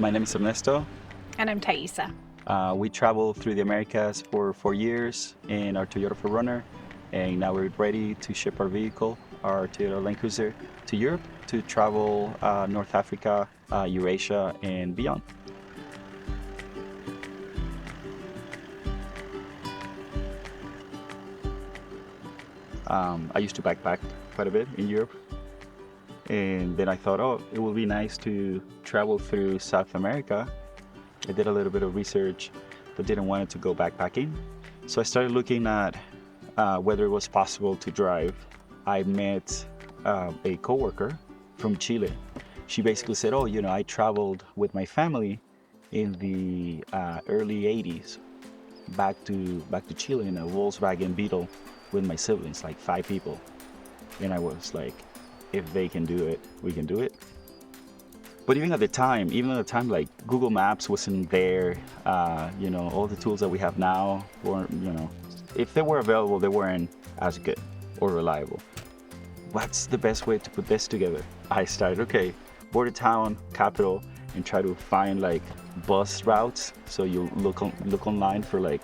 My name is Ernesto. And I'm Taisa. We traveled through the Americas for 4 years in our Toyota 4Runner, and now we're ready to ship our vehicle, our Toyota Land Cruiser, to Europe to travel North Africa, Eurasia, and beyond. I used to backpack quite a bit in Europe, and then I thought, oh, it would be nice to travel through South America. I did a little bit of research, but didn't want it to go backpacking. So I started looking at whether it was possible to drive. I met a coworker from Chile. She basically said, oh, I traveled with my family in the early 80s back to Chile in a Volkswagen Beetle with my siblings, like 5 people. And I was like, if they can do it, we can do it. But even at the time, like Google Maps wasn't there, all the tools that we have now weren't, if they were available, they weren't as good or reliable. What's the best way to put this together? I started, border town, capital, and try to find like bus routes. So you look online for like,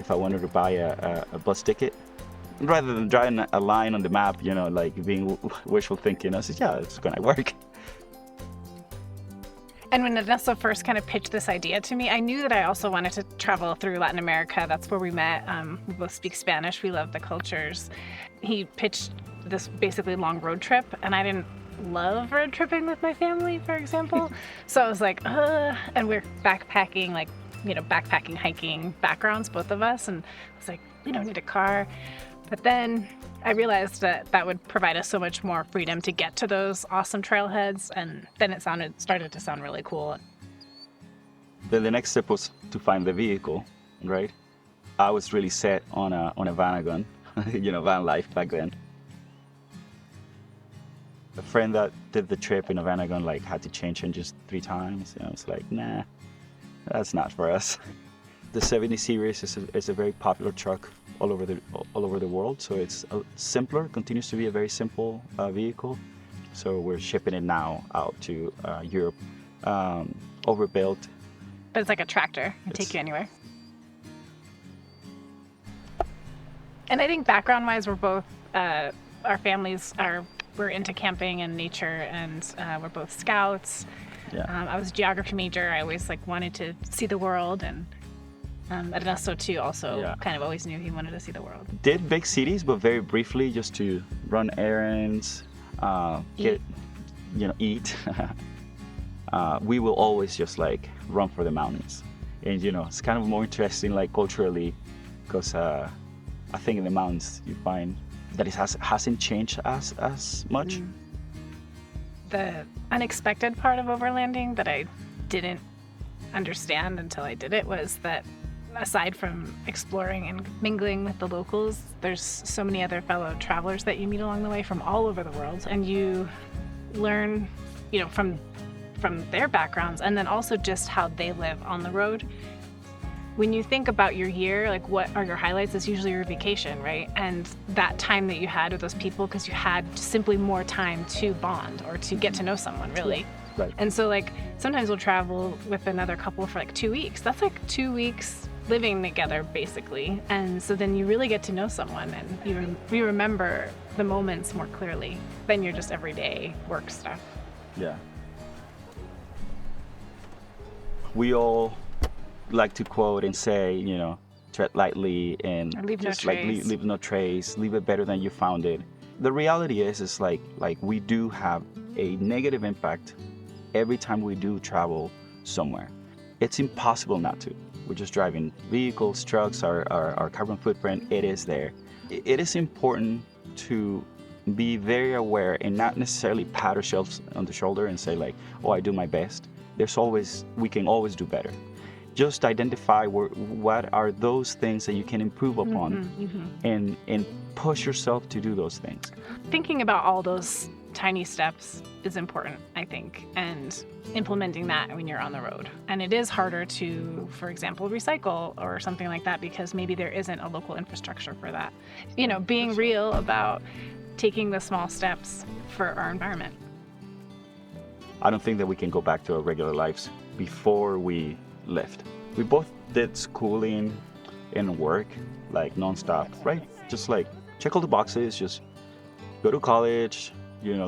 if I wanted to buy a bus ticket, rather than drawing a line on the map, like being wishful thinking, I said, yeah, it's gonna work. And when Ernesto first kind of pitched this idea to me, I knew that I also wanted to travel through Latin America. That's where we met. We both speak Spanish. We love the cultures. He pitched this basically long road trip, and I didn't love road tripping with my family, for example. So I was like, and we're backpacking, backpacking, hiking backgrounds, both of us. And I was like, we don't need a car. But then I realized that would provide us so much more freedom to get to those awesome trailheads, and then it started to sound really cool. Then the next step was to find the vehicle, right? I was really set on a Vanagon, van life back then. A friend that did the trip in a Vanagon had to change engines 3 times, and I was like, nah, that's not for us. The 70 series is a very popular truck all over the world, so it's simpler, continues to be a very simple vehicle. So we're shipping it now out to Europe, overbuilt. But it's like a tractor, it take you anywhere. And I think background-wise, we're both, our families we're into camping and nature, and we're both scouts. Yeah. I was a geography major. I always wanted to see the world, and Ernesto too also kind of always knew he wanted to see the world. Did big cities, but very briefly, just to run errands, eat. We will always just run for the mountains, and it's kind of more interesting culturally, because I think in the mountains you find that it hasn't changed as much. The unexpected part of overlanding that I didn't understand until I did it was that aside from exploring and mingling with the locals, there's so many other fellow travelers that you meet along the way from all over the world, and you learn, from their backgrounds, and then also just how they live on the road. When you think about your year, what are your highlights? It's usually your vacation, right? And that time that you had with those people, because you had simply more time to bond or to get to know someone, really. Yeah, right. And so sometimes we'll travel with another couple for 2 weeks. That's 2 weeks living together, basically. And so then you really get to know someone, and you remember the moments more clearly than your just everyday work stuff. Yeah. We all like to quote and say, tread lightly and or leave just no trace. Leave no trace, leave it better than you found it. The reality is we do have a negative impact every time we do travel somewhere. It's impossible not to. We're just driving vehicles, trucks, our carbon footprint, it is there. It is important to be very aware and not necessarily pat ourselves on the shoulder and say oh, I do my best. We can always do better. Just identify what are those things that you can improve upon, and push yourself to do those things. Thinking about all those tiny steps is important, I think, and implementing that when you're on the road. And it is harder to, for example, recycle or something like that, because maybe there isn't a local infrastructure for that. Being real about taking the small steps for our environment. I don't think that we can go back to our regular lives before we left. We both did schooling and work like nonstop, right? Just like check all the boxes, just go to college,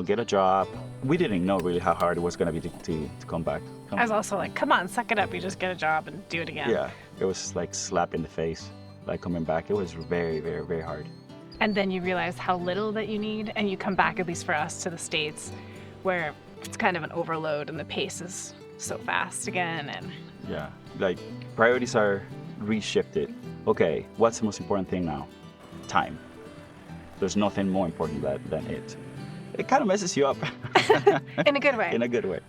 get a job. We didn't know really how hard it was gonna be to come back. I was also like, come on, suck it up. You just get a job and do it again. Yeah, it was like slap in the face, like coming back. It was very, very, very hard. And then you realize how little that you need, and you come back, at least for us, to the States, where it's kind of an overload and the pace is so fast again. And Yeah, like priorities are reshifted. Okay, what's the most important thing now? Time. There's nothing more important than it. It kind of messes you up in a good way. in a good way.